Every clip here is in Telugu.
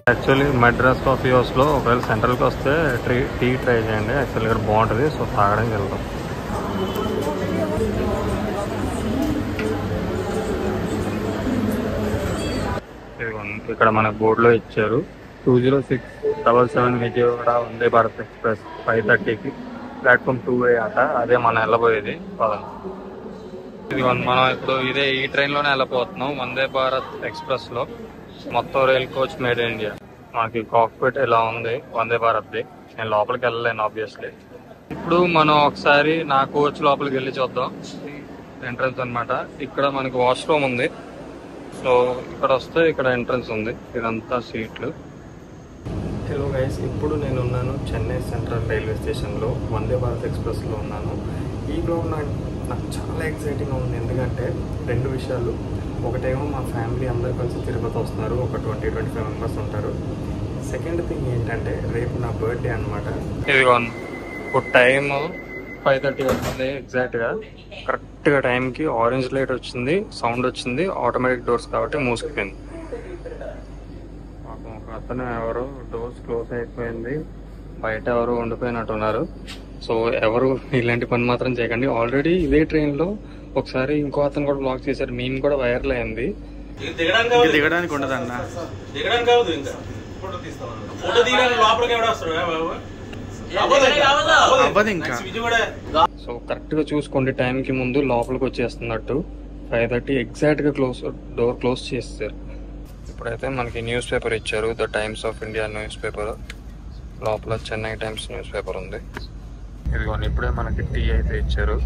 యాక్చువల్లీ మద్రాస్ కాఫీ హౌస్లో ఒకవేళ సెంట్రల్కి వస్తే టీ ట్రై చేయండి. యాక్చువల్లీ ఇక్కడ బాగుంటుంది. సో తాగడానికి వెళ్దాం. ఇక్కడ మన బోర్డులో ఇచ్చారు 20677 Vijayawada Vande Bharat express 5:30కి platform 2A అట. అదే మనం వెళ్ళబోయేది. ఇది మనం ఇప్పుడు ఈ ట్రైన్లోనే వెళ్ళిపోతున్నాం. వందే భారత్ ఎక్స్ప్రెస్లో మొత్తం rail coach made in India. మనకి కాక్పిట్ ఇలా ఉంది వందే భారత్ది. నేను లోపలికి వెళ్ళలేను ఆబ్వియస్లీ. ఇప్పుడు మనం ఒకసారి నా కోచ్ లోపలికి వెళ్ళి చూద్దాం. ఎంట్రన్స్ అనమాట. ఇక్కడ మనకి వాష్రూమ్ ఉంది. సో ఇక్కడ వస్తే ఇక్కడ ఎంట్రన్స్ ఉంది. ఇదంతా సీట్లు. హలో గైస్, ఇప్పుడు నేను ఉన్నాను చెన్నై సెంట్రల్ రైల్వే స్టేషన్లో వందే భారత్ ఎక్స్ప్రెస్లో ఉన్నాను. ఈ బ్లాగ్ నాకు చాలా ఎక్సైటింగ్గా ఉంది. ఎందుకంటే 2 విషయాలు. ఒకటేమో మా ఫ్యామిలీ అందరూ కలిసి తిరుపతి వస్తున్నారు. ఒక 20-25 మెంబర్స్ ఉంటారు. సెకండ్ థింగ్ ఏంటంటే రేపు నా బర్త్డే అనమాట. ఇదిగో ఇప్పుడు టైం 5:30 అవుతుంది ఎగ్జాక్ట్గా. కరెక్ట్గా టైంకి ఆరెంజ్ లైట్ వచ్చింది, సౌండ్ వచ్చింది. ఆటోమేటిక్ డోర్స్ కాబట్టి మూసుకుపోయింది. పాపం ఒక అతను ఎవరు డోర్స్ క్లోజ్ అయిపోయింది, బయట ఎవరు ఉండిపోయినట్టున్నారు. సో ఎవరు ఇలాంటి పని మాత్రం చేయకండి. ఆల్రెడీ ఇదే ట్రైన్లో ఒకసారి ఇంకో అతను కూడా బ్లాక్ చేశారు. మేము కూడా వైరల్ అయింది. దిగడానికి ఉండదన్నా. సో కరెక్ట్ గా చూసుకోండి, టైం కి ముందు లోపలికి వచ్చేస్తున్నట్టు. 5:30 ఎగ్జాక్ట్ గా డోర్ క్లోజ్ చేస్తారు. ఇప్పుడైతే మనకి న్యూస్ పేపర్ ఇచ్చారు, the times of India news paper. లోపల చెన్నై టైమ్స్ న్యూస్ పేపర్ ఉంది. ఇదిగోండి ఇప్పుడే మనకి టీ అయితే ఇచ్చారు.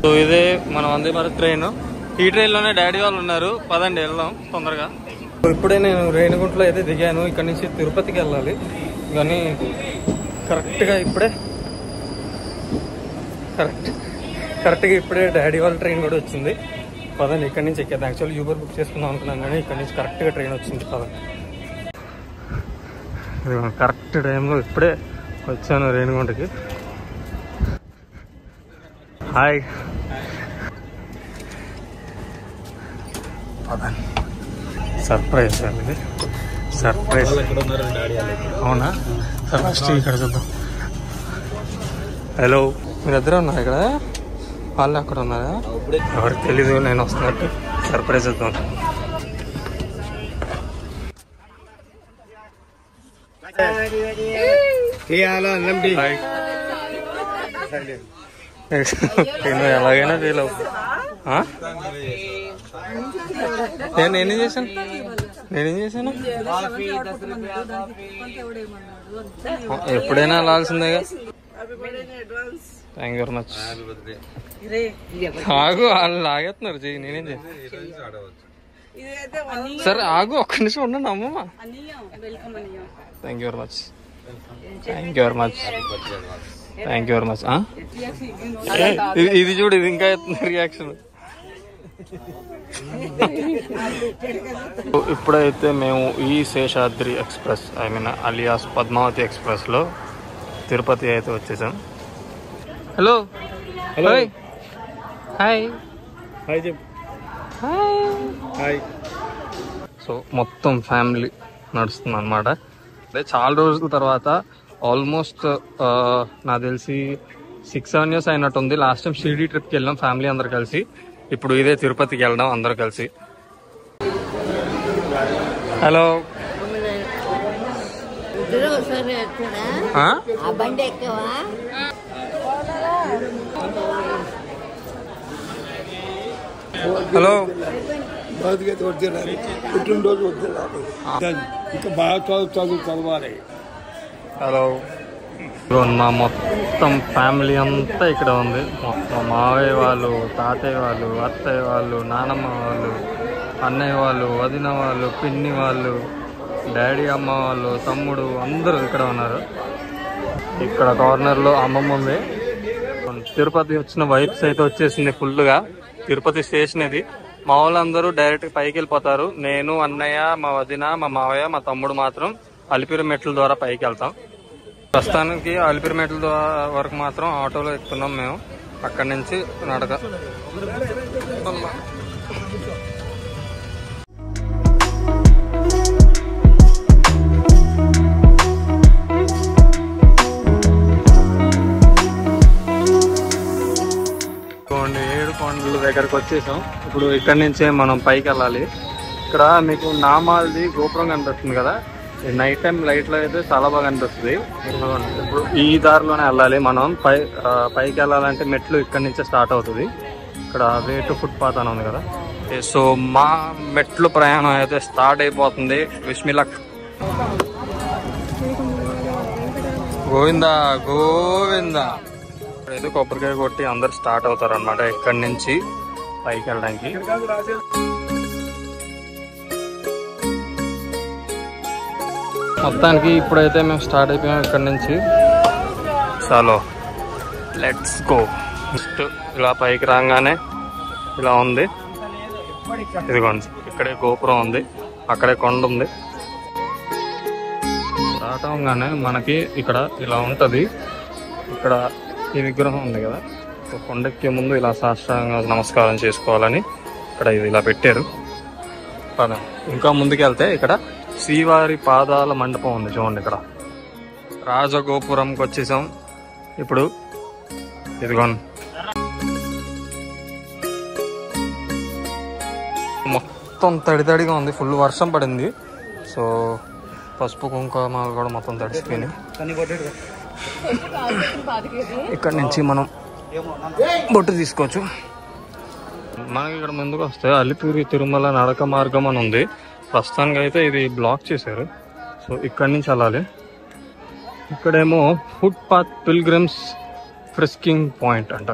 సో ఇదే మన వందే భారత్ ట్రైన్. ఈ ట్రైన్లోనే డాడీ వాళ్ళు ఉన్నారు. పదండి వెళ్దాం తొందరగా. ఇప్పుడే నేను రేణిగుంటలో అయితే దిగాను. ఇక్కడ నుంచి తిరుపతికి వెళ్ళాలి. కానీ కరెక్ట్గా ఇప్పుడే డాడీ వాళ్ళ ట్రైన్ కూడా వచ్చింది. పదండి ఇక్కడి నుంచి ఎక్కేద్దాం. యాక్చువల్లీ యూబర్ బుక్ చేసుకుందాం అనుకున్నాం కానీ ఇక్కడ నుంచి కరెక్ట్గా ట్రైన్ వచ్చింది. పదండి. కరెక్ట్ టైంలో ఇప్పుడే వచ్చాను రేణిగుంటకి. హాయ్. సర్ప్రైజ్ అండి, సర్ప్రైజ్. అవునా? సార్ ఫస్ట్ ఇక్కడ చూద్దాం. హలో, మీరిద్దరే ఉన్నారు ఇక్కడ? వాళ్ళు అక్కడ ఉన్నారా? ఎవరికి తెలీదు నేను వస్తున్నట్టు. సర్ప్రైజ్ ఇద్దాం. ఎలాగైనా ఫీల్ అవు. నేనేం చేశాను? ఎప్పుడైనా వెళ్ళాల్సిందేగా. Thank you very much. ఆగు, వాళ్ళు లాగేస్తున్నారు. చెయ్యి, నేనేం చేస్తాను. సరే ఆగు, ఒక్క నిమిషం ఉండండి. అమ్మమ్మ థ్యాంక్ యూ వెరీ మచ్. ఇది చూడు, ఇది ఇంకా రియాక్షన్. ఇప్పుడైతే మేము ఈ శేషాద్రి ఎక్స్ప్రెస్, అలియాస్ పద్మావతి ఎక్స్ప్రెస్లో తిరుపతి అయితే వచ్చేసాం. హలో హలో హాయ్ హాయ్ చెప్పు. హాయ్. సో మొత్తం ఫ్యామిలీ నడుస్తుంది అనమాట. అదే చాలా రోజుల తర్వాత, ఆల్మోస్ట్ నాకు తెలిసి 6-7 years అయినట్టుంది. లాస్ట్ టైం షిరిడి ట్రిప్కి వెళ్ళాం ఫ్యామిలీ అందరు కలిసి. ఇప్పుడు ఇదే తిరుపతికి వెళ్దాం అందరు కలిసి. హలో. హలో. పుట్టినరోజు ఇంకా బాగా చదవాలి. హలో. మా మొత్తం ఫ్యామిలీ అంతా ఇక్కడ ఉంది. మా మావయ్య వాళ్ళు, తాతయ్య వాళ్ళు, అత్తయ్య వాళ్ళు, నానమ్మ వాళ్ళు, అన్నయ్య వాళ్ళు, వదిన వాళ్ళు, పిన్ని వాళ్ళు, డాడీ, అమ్మ వాళ్ళు, తమ్ముడు అందరూ ఇక్కడ ఉన్నారు. ఇక్కడ కార్నర్లో అమ్మమ్మ ఉంది. తిరుపతి వచ్చిన వైబ్స్ అయితే వచ్చేసింది ఫుల్గా. తిరుపతి స్టేషన్ ఇది. మా వాళ్ళందరూ డైరెక్ట్ పైకి వెళ్ళిపోతారు. నేను, అన్నయ్య, మా వదిన, మా మావయ్య, మా తమ్ముడు మాత్రం అలిపిరి మెట్ల ద్వారా పైకి వెళ్తాం. ప్రస్తుతానికి అలిపిరి మెట్ల వరకు మాత్రం ఆటోలో ఎక్కుతున్నాం మేము. అక్కడి నుంచి నడక. కొండల దగ్గరకు వచ్చేసాం. ఇప్పుడు ఇక్కడి నుంచే మనం పైకి వెళ్ళాలి. ఇక్కడ మీకు నామాల్ది గోపురం కనిపిస్తుంది కదా, నైట్ టైం లైట్ లో అయితే చాలా బాగా కనిపిస్తుంది. ఇప్పుడు ఈ దారిలోనే వెళ్ళాలి మనం. పైకి వెళ్ళాలంటే మెట్లు ఇక్కడి నుంచే స్టార్ట్ అవుతుంది. ఇక్కడ వే టు ఫుట్ పాత్ అని ఉంది కదా. సో మా మెట్లు ప్రయాణం అయితే స్టార్ట్ అయిపోతుంది. Wish me luck. Govinda Govinda. ఇప్పుడైతే కొబ్బరికాయ కొట్టి అందరు స్టార్ట్ అవుతారు అనమాట ఇక్కడి నుంచి పైకి వెళ్ళడానికి. మొత్తానికి ఇప్పుడైతే మేము స్టార్ట్ అయిపోయాం ఇక్కడి నుంచి. చాలు, లెట్స్ గో. జస్ట్ ఇలా పైకి రాగానే ఇలా ఉంది. ఇదిగోండి, ఇక్కడే గోపురం ఉంది, అక్కడే కొండ ఉంది. స్టార్ట్ అవగానే మనకి ఇక్కడ ఇలా ఉంటుంది. ఇక్కడ ఈ విగ్రహం ఉంది కదా, కొండెక్కే ముందు ఇలా సాష్టాంగ నమస్కారం చేసుకోవాలని ఇక్కడ ఇది ఇలా పెట్టారు. ఇంకా ముందుకెళ్తే ఇక్కడ శ్రీవారి పాదాల మండపం ఉంది చూడండి. ఇక్కడ రాజగోపురంకి వచ్చేసాం ఇప్పుడు. ఇదిగోండి, మొత్తం తడితడిగా ఉంది, ఫుల్ వర్షం పడింది. సో పసుపు కుంకుమలు కూడా మొత్తం తడిసిపోయినాయి. ఇక్కడ నుంచి మనం బొట్టు తీసుకోవచ్చు. మనకి ఇక్కడ ముందుకు వస్తే అలిపిరి తిరుమల నడక మార్గం అని ఉంది. ప్రస్తుతానికి అయితే ఇది బ్లాక్ చేశారు. సో ఇక్కడి నుంచి వెళ్ళాలి. ఇక్కడేమో foot path pilgrims frisking point అంట.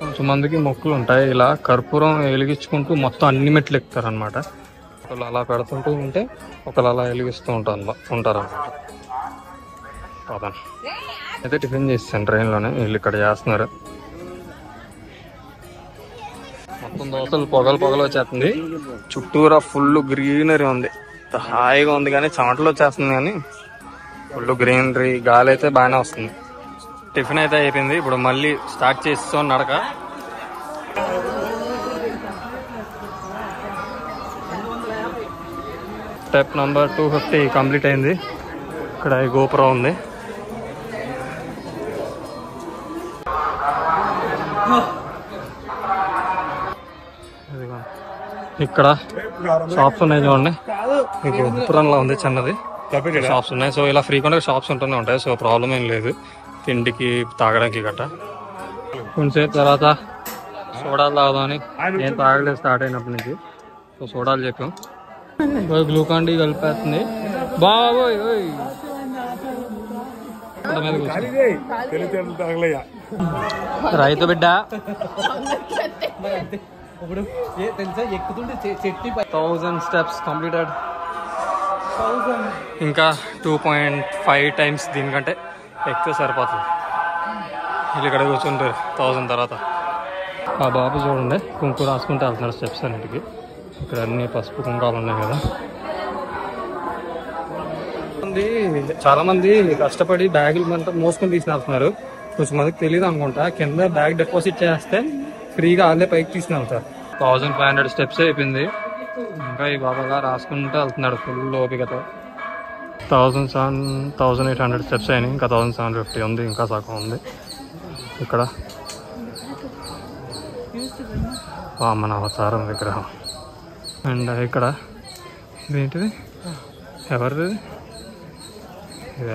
కొంచెం మందికి మొక్కులు ఉంటాయి. ఇలా కర్పూరం వెలిగించుకుంటూ మొత్తం అన్ని మెట్లు ఎక్కుతారు అనమాట. ఒకళ్ళు అలా పెడుతుంటూ ఉంటే ఒకళ్ళు అలా వెలిగిస్తూ ఉంటారన్నమాట. అయితే టిఫిన్ చేస్తాను ట్రైన్లోనే. వీళ్ళు ఇక్కడ చేస్తున్నారు. మొత్తం దోశలు పొగలు వచ్చేస్తుంది. చుట్టూరా ఫుల్ గ్రీనరీ ఉంది, హాయిగా ఉంది. కానీ చెమటలు వచ్చేస్తుంది, కానీ ఫుల్ గ్రీనరీ, గాలి అయితే బాగానే వస్తుంది. టిఫిన్ అయితే అయిపోయింది. ఇప్పుడు మళ్ళీ స్టార్ట్ చేస్తాం నడక. స్టెప్ నంబర్ 250 కంప్లీట్ అయింది. ఇక్కడ గోపురం ఉంది. ఇక్కడ షాప్స్ ఉన్నాయి చూడండి. మీకు పురంలో ఉంది చిన్నది షాప్స్ ఉన్నాయి. సో ఇలా ఫ్రీక్వెంట్గా షాప్స్ ఉంటూనే ఉంటాయి. సో ప్రాబ్లం ఏం లేదు తిండికి తాగడానికి గట్ట. కొంచెంసేపు తర్వాత సోడాలు తాగుదామని, నేను తాగలేదు స్టార్ట్ అయినప్పటి నుంచి. సో సోడాలు చెప్పాం. గ్లూకాన్ డి కలిపేస్తుంది బాబోయ్. రైతు బిడ్డ 1000 స్టెప్స్ కంప్లీటెడ్. ఇంకా 2.5 టైమ్స్ దీనికంటే ఎక్కువ సరిపోతుంది. వీళ్ళు ఇక్కడ కూర్చుంటారు 1000 తర్వాత. ఆ బాబు చూడండి కుంకుమ రాసుకుంటూ వెళ్తున్నాడు స్టెప్స్ అన్నిటికి. ఇక్కడ అన్ని పసుపు కుంకాలు ఉన్నాయి కదా. చాలా మంది కష్టపడి బ్యాగులు అంతా మోసుకొని తీసుకెళ్తున్నారు. కొంచెం మందికి తెలియదు అనుకుంటా. కింద బ్యాగ్ డిపాజిట్ చేస్తే ఫ్రీగా వాళ్ళే పైకి తీసుకుని వెళ్తారు. 1500 స్టెప్స్ అయిపోయింది. ఇంకా ఈ బాబాగా రాసుకుంటూ వెళ్తున్నాడు ఫుల్ ఓపికతో. 1800 స్టెప్స్ అయినాయి. ఇంకా 1750 ఉంది, ఇంకా సగం ఉంది. ఇక్కడ వామన అవతారం విగ్రహం. అండ్ ఇక్కడ ఇదేంటిది, ఎవరిది ఇది?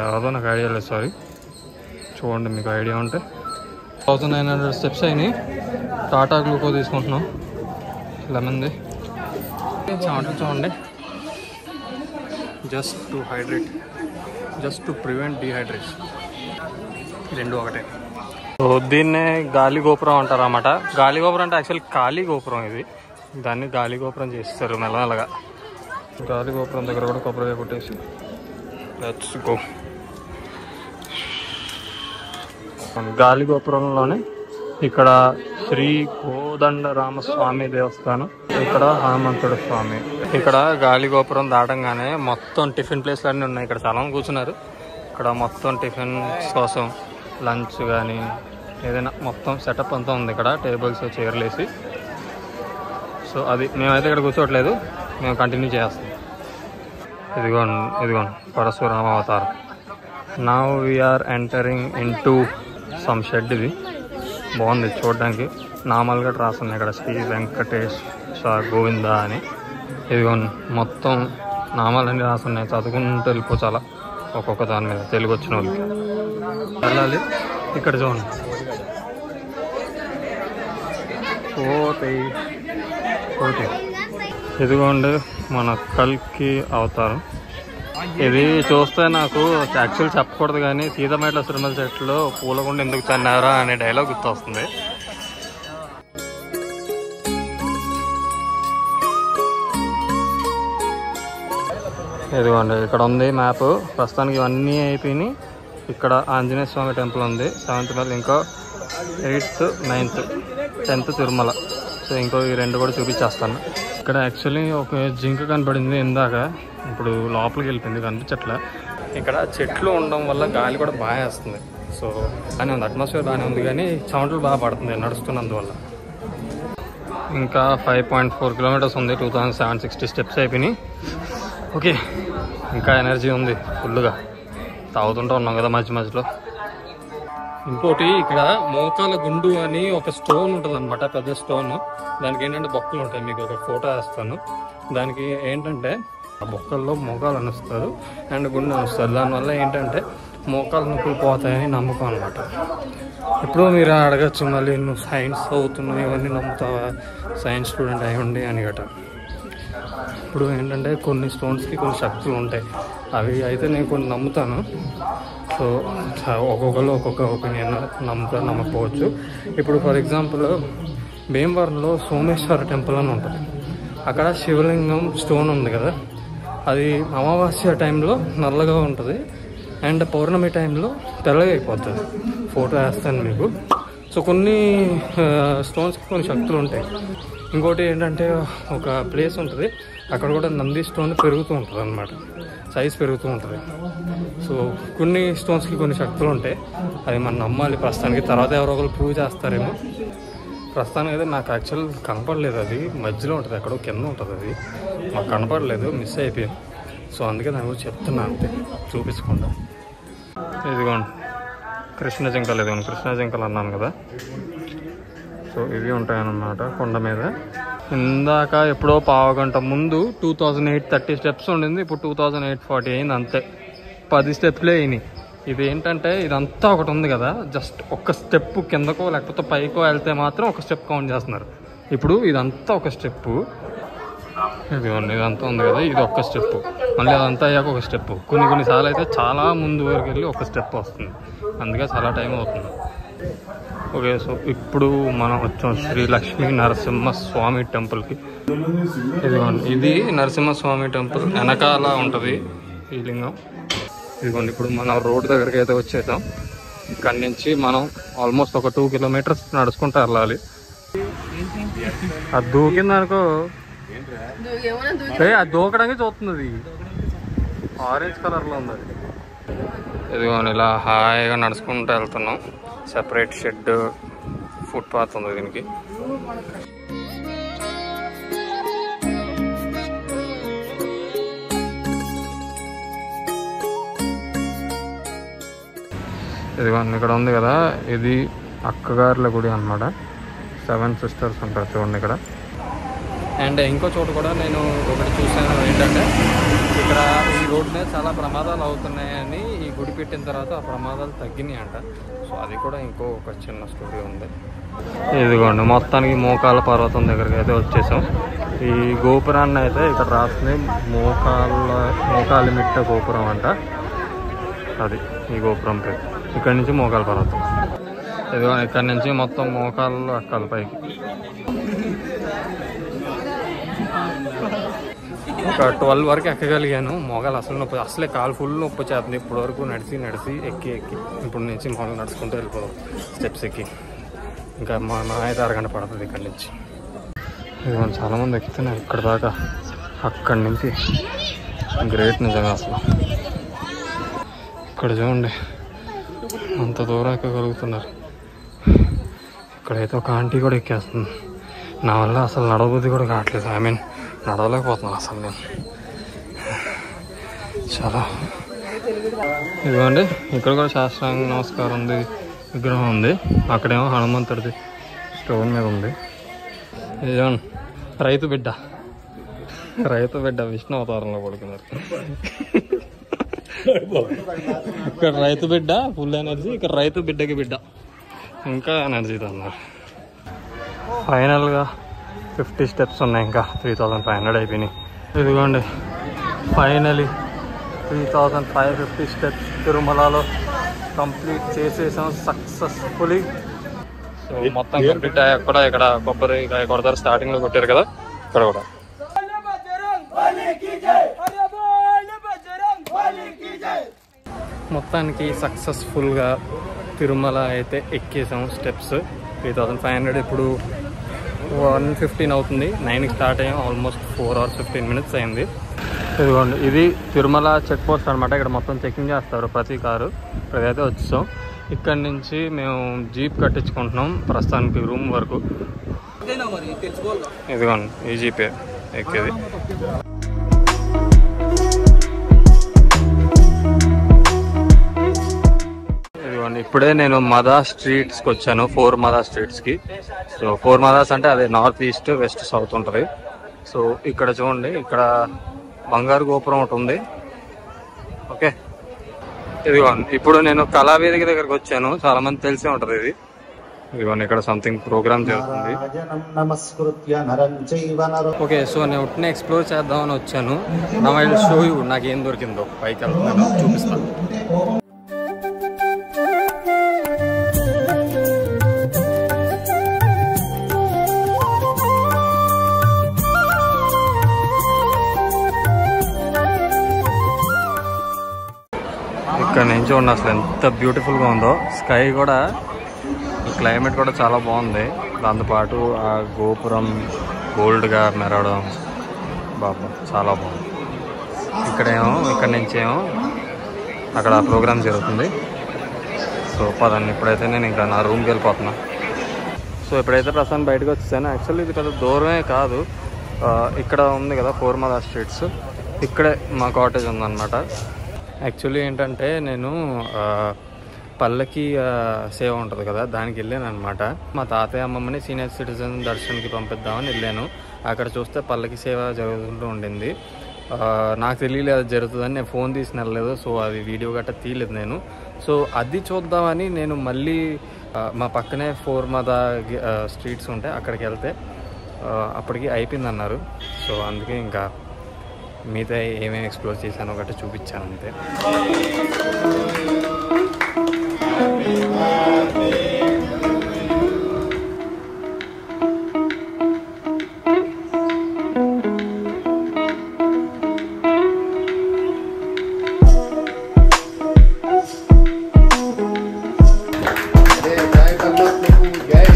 ఎవరిదో నాకు ఐడియా లేదు, సారీ. చూడండి మీకు ఐడియా ఉంటే. 1900 స్టెప్స్ అయినాయి. టాటా గ్లూకో తీసుకుంటున్నాం, లెమన్ది. చూడండి, just to hydrate, just to prevent dehydration. రెండు ఒకటే. సో దీన్నే గాలి గోపురం అంటారు అన్నమాట. గాలి గోపురం అంటే యాక్చువల్ ఖాళీ గోపురం ఇది. దాన్ని గాలి గోపురం చేస్తారు మెల్లమెల్లగా. గాలి గోపురం దగ్గర కూడా కొబ్బరికాయ కొట్టేసి లెట్స్ గో. గాలి గోపురంలోనే ఇక్కడ శ్రీ కోదండరామస్వామి దేవస్థానం, ఇక్కడ హనుమంతుడు స్వామి. ఇక్కడ గాలి గోపురం దాటంగానే మొత్తం టిఫిన్ ప్లేస్లు అన్నీ ఉన్నాయి. ఇక్కడ చాలా మంది కూర్చున్నారు. ఇక్కడ మొత్తం టిఫిన్ కోసం లంచ్ కానీ ఏదైనా మొత్తం సెటప్ అంతా ఉంది. ఇక్కడ టేబుల్స్ చైర్లు వేసి. సో అది మేమైతే ఇక్కడ కూర్చోవట్లేదు, మేము కంటిన్యూ చేస్తాం. ఇదిగోండి పరశురామ అవతారం. Now we're entering into some shed. ఇది బాగుంది చూడడానికి. నామాలుగా రాస్తున్నాయి ఇక్కడ శ్రీ వెంకటేష్ గోవింద అని. ఇదిగోండి మొత్తం నామాలన్నీ రాస్తున్నాయి. చదువుకుంటూ వెళ్ళిపోచాలా ఒక్కొక్క దాని మీద, తెలుగు వచ్చిన వాళ్ళకి వెళ్ళాలి. ఇక్కడ చూడండి ఓకే. ఇదిగోండి మన కల్కి అవతారం. ఇది చూస్తే నాకు యాక్చువల్ చెప్పకూడదు కానీ సీతమేట్ల సిరిమల చెట్టులో పూలకుండా ఎందుకు తన్నారా అనే డైలాగ్ గుర్తొస్తుంది. ఇదిగోండి ఇక్కడ ఉంది మ్యాప్. ప్రస్తుతానికి ఇవన్నీ అయిపోయినాయి. ఇక్కడ ఆంజనేయ స్వామి టెంపుల్ ఉంది 7th మైల్, ఇంకా 8th 9th 10th Tirumala. So ఇంకో ఈ 2 కూడా చూపించేస్తాను. ఇక్కడ యాక్చువల్లీ ఒక జింక కనపడింది ఇందాక, ఇప్పుడు లోపలికి వెళ్ళిపోయింది, కనిపించట్లే. ఇక్కడ చెట్లు ఉండడం వల్ల గాలి కూడా బాగా వేస్తుంది. సో బాగానే ఉంది, అట్మాస్ఫియర్ బాగానే ఉంది, కానీ చెమటలు బాగా పడుతుంది నడుస్తున్నందువల్ల. ఇంకా 5.4 కిలోమీటర్స్ ఉంది. 2760 స్టెప్స్ అయిపోయినాయి. ఓకే, ఇంకా ఎనర్జీ ఉంది ఫుల్గా. తాగుతుంటూ ఉన్నాం కదా మధ్య మధ్యలో. ఇంకోటి ఇక్కడ మోకాల గుండు అని ఒక స్టోన్ ఉంటుంది అనమాట, పెద్ద స్టోన్. దానికి ఏంటంటే బొక్కలు ఉంటాయి. మీకు ఒక ఫోటో వేస్తాను. దానికి ఏంటంటే ఆ బొక్కల్లో మోకాలు అనుస్తారు అండ్ గుండు అనుస్తారు. దానివల్ల ఏంటంటే మోకాలు నొప్పులు పోతాయని నమ్మకం అనమాట. ఇప్పుడు మీరు అడగచ్చు, మళ్ళీ నువ్వు సైన్స్ చదువుతున్నావు ఇవన్నీ నమ్ముతావా, సైన్స్ స్టూడెంట్ అయి ఉండి అని గట. ఇప్పుడు ఏంటంటే కొన్ని స్టోన్స్కి కొన్ని శక్తులు ఉంటాయి. అవి అయితే నేను కొన్ని నమ్ముతాను. సో ఒక్కొక్కరు ఒక్కొక్క ఒపీనియన్, నమ్ముతారు నమ్మకపోవచ్చు. ఇప్పుడు ఫర్ ఎగ్జాంపుల్ భీమవరంలో సోమేశ్వర టెంపుల్ అని ఉంటుంది. అక్కడ శివలింగం స్టోన్ ఉంది కదా, అది అమావాస్య టైంలో నల్లగా ఉంటుంది అండ్ పౌర్ణమి టైంలో తెల్లగా అయిపోతుంది. ఫోటో వేస్తాను మీకు. సో కొన్ని స్టోన్స్కి కొన్ని శక్తులు ఉంటాయి. ఇంకోటి ఏంటంటే ఒక ప్లేస్ ఉంటుంది, అక్కడ కూడా నంది స్టోన్ పెరుగుతూ ఉంటుంది అనమాట, సైజ్ పెరుగుతూ ఉంటుంది. సో కొన్ని స్టోన్స్కి కొన్ని శక్తులు ఉంటాయి, అది మనం నమ్మాలి ప్రస్తుతానికి. తర్వాత ఎవరో ఒకరు ప్రూవ్ చేస్తారేమో. ప్రస్తుతానికి అయితే నాకు యాక్చువల్ కనపడలేదు, అది మధ్యలో ఉంటుంది, ఎక్కడో కింద ఉంటుంది. అది మాకు కనపడలేదు, మిస్ అయిపోయింది. సో అందుకే దాని గురించి చెప్తున్నాను అంతే, చూపించకుండా. ఇదిగోండి కృష్ణ జింకలు. ఇదిగోండి కృష్ణ జింకలు అన్నాను కదా. సో ఇవి ఉంటాయన్నమాట కొండ మీద. ఇందాక ఎప్పుడో పావుగంట ముందు 2830 స్టెప్స్ ఉండింది, ఇప్పుడు 2840 అయింది. అంతే 10 స్టెప్లే అయినాయి. ఇది ఏంటంటే ఇదంతా ఒకటి ఉంది కదా, జస్ట్ ఒక స్టెప్ కిందకో లేకపోతే పైకో వెళ్తే మాత్రం ఒక స్టెప్ కౌంట్ చేస్తున్నారు. ఇప్పుడు ఇదంతా ఒక స్టెప్పు, ఇదిగోండి ఇదంతా ఉంది కదా, ఇది ఒక్క స్టెప్, మళ్ళీ అదంతా అయ్యాక ఒక స్టెప్. కొన్నిసార్లు అయితే చాలా ముందు వరకు వెళ్ళి ఒక స్టెప్ వస్తుంది, అందుకే చాలా టైం అవుతుంది. ఓకే, సో ఇప్పుడు మనం వచ్చాం శ్రీ లక్ష్మీ నరసింహస్వామి టెంపుల్కి. ఇదిగోండి ఇది నరసింహస్వామి టెంపుల్, వెనకాల ఉంటుంది ఈ లింగం. ఇదిగోండి ఇప్పుడు మనం రోడ్ దగ్గరికి అయితే వచ్చేసాం. ఇక్కడి నుంచి మనం ఆల్మోస్ట్ ఒక 2 కిలోమీటర్స్ నడుచుకుంటూ వెళ్ళాలి. అది దూకిందనుకో, అది దూకడానికి చూస్తుంది, ఆరెంజ్ కలర్లో ఉంది అది. ఇదిగోండి ఇలా హాయిగా నడుచుకుంటూ వెళ్తున్నాం. సెపరేట్ షెడ్, ఫుట్పాత్ ఉంది దీనికి. ఇదిగోండి ఇక్కడ ఉంది కదా, ఇది అక్కగారుల గుడి అన్నమాట. 7 సిస్టర్స్ ఉంటారు చూడండి ఇక్కడ. అండ్ ఇంకో చోటు కూడా నేను ఒకటి చూసాను, ఏంటంటే ఇక్కడ ఈ రోడ్ మీద చాలా ప్రమాదాలు అవుతున్నాయని ఈ గుడి పెట్టిన తర్వాత ఆ ప్రమాదాలు తగ్గినాయి అంట. సో అది కూడా ఇంకో ఒక చిన్న స్టోరీ ఉంది. ఇదిగోండి మొత్తానికి మోకాల దగ్గరికి అయితే వచ్చేసాం. ఈ గోపురాన్ని అయితే ఇక్కడ రాస్తుంది మోకాలి మిట్ట గోపురం అంట. అది ఈ గోపురం పేరు. ఇక్కడి నుంచి మోకాల పర్వతం. ఇదిగో ఇక్కడి నుంచి మొత్తం మోకాళ్ళు అక్కల పైకి. ఒక 12 వరకు ఎక్కగలిగాను. మొగాలు అసలు నొప్పి, అసలే కాలు ఫుల్ నొప్పి వచ్చేస్తుంది. ఇప్పటి వరకు నడిచి ఎక్కి ఇప్పుడు నుంచి మొదలు నడుచుకుంటూ వెళ్ళిపోదాం స్టెప్స్ ఎక్కి. ఇంకా మా అయితే అరగంట పడుతుంది ఇక్కడి నుంచి. ఇది చాలామంది ఎక్కుతున్నారు ఇక్కడ దాకా. అక్కడి నుంచి గ్రేట్ నిజంగా అసలు. ఇక్కడ చూడండి అంత దూరం ఎక్కగలుగుతున్నారు. ఇక్కడైతే ఒక ఆంటీ కూడా ఎక్కేస్తుంది. నా వల్ల అసలు నడవబుద్ధి కూడా కావట్లేదు. ఐ మీన్ నడవలేకపోతున్నాను అసలు నేను. చాలా ఇదిగోండి ఇక్కడ కూడా శాస్త్రాంగ నమస్కారం ఉంది, విగ్రహం ఉంది. అక్కడేమో హనుమంతుడిది స్టోన్ మీద ఉంది. ఇదిగోండి రైతు బిడ్డ విష్ణు అవతారంలో పడుకున్నారు. ఇక్కడ రైతు బిడ్డ ఫుల్ ఎనర్జీ, ఇక్కడ రైతు బిడ్డకి బిడ్డ ఇంకా ఎనర్జీతో ఉన్నారు. ఫైనల్గా 50 స్టెప్స్ ఉన్నాయి, ఇంకా 3500 అయిపోయినాయి. ఇదిగోండి ఫైనలీ 3550 స్టెప్స్ తిరుమలలో కంప్లీట్ చేసేసాం సక్సెస్ఫుల్లీ. సో మొత్తం కంప్లీట్ అయ్యాక కూడా ఇక్కడ కొబ్బరికాయ కొడతారు, స్టార్టింగ్లో కొట్టారు కదా ఇక్కడ కూడా. మొత్తానికి సక్సెస్ఫుల్గా తిరుమల అయితే ఎక్కేసాం. స్టెప్స్ 3500. ఇప్పుడు 1:15 అవుతుంది. 9కి స్టార్ట్ అయ్యాం. ఆల్మోస్ట్ 4 hours 15 minutes అయింది. ఇదిగోండి ఇది తిరుమల చెక్ పోస్ట్ అనమాట. ఇక్కడ మొత్తం చెకింగ్ చేస్తారు ప్రతి కారు. ఇప్పుడైతే వచ్చాం. ఇక్కడ నుంచి మేము జీప్ కట్టించుకుంటున్నాం ప్రస్తుతానికి రూమ్ వరకు. ఇదిగోండి ఈ జీపే ఎక్కేది. ఇప్పుడే నేను మదా స్ట్రీట్స్కి వచ్చాను, 4 మదా స్ట్రీట్స్కి. సో 4 మదాస్ అంటే అదే నార్త్ ఈస్ట్ వెస్ట్ సౌత్ ఉంటుంది. సో ఇక్కడ చూడండి, ఇక్కడ బంగారు గోపురం ఒకటి ఉంది. ఓకే ఇదిగోండి ఇప్పుడు నేను కళావేదిక దగ్గరకు వచ్చాను. చాలా మంది తెలిసే ఉంటుంది ఇది. ఇదిగోండి ఇక్కడ సంథింగ్ ప్రోగ్రామ్ జరుగుతుంది. ఓకే సో నేను ఉట్టినే ఎక్స్ప్లోర్ చేద్దామని వచ్చాను. నా వైల్ షో యూ నాకేం దొరికిందో. పైకి వెళ్తున్నాను, చూపిస్తాను. ఇక్కడ నుంచి చూడండి అసలు ఎంత బ్యూటిఫుల్గా ఉందో. స్కై కూడా, క్లైమేట్ కూడా చాలా బాగుంది. దాంతోపాటు ఆ గోపురం గోల్డ్గా మెరవడం బాబా చాలా బాగుంది. ఇక్కడ నుంచేమో అక్కడ ప్రోగ్రామ్ జరుగుతుంది. సో పదండి ఇప్పుడైతే నేను ఇంకా నా రూమ్కి వెళ్ళిపోతున్నా. సో ఇప్పుడైతే ప్రస్తుతం బయటకు వచ్చేసాను. యాక్చువల్లీ ఇది పెద్ద దూరమే కాదు. ఇక్కడ ఉంది కదా 4 మదా స్ట్రీట్స్, ఇక్కడే మా కాటేజ్ ఉందన్నమాట. యాక్చువల్లీ ఏంటంటే నేను పల్లకి సేవ ఉంటుంది కదా, దానికి వెళ్ళాను అనమాట. మా తాతయ్య అమ్మమ్మని సీనియర్ సిటిజన్ దర్శనానికి పంపిద్దామని వెళ్ళాను. అక్కడ చూస్తే పల్లకి సేవ జరుగుతుంటూ ఉండింది. నాకు తెలియలేదు అది జరుగుతుందని. నేను ఫోన్ తీసిన వెళ్ళలేదు. సో అది వీడియో గట్రా తీయలేదు నేను. సో అది చూద్దామని నేను మళ్ళీ మా పక్కనే 4 మదా స్ట్రీట్స్ ఉంటాయి, అక్కడికి వెళ్తే అప్పటికి అయిపోయింది అన్నారు. సో అందుకే ఇంకా మిగతా ఏమేమి ఎక్స్ప్లోర్ చేశానో గట్రా చూపించాను అంతే. जय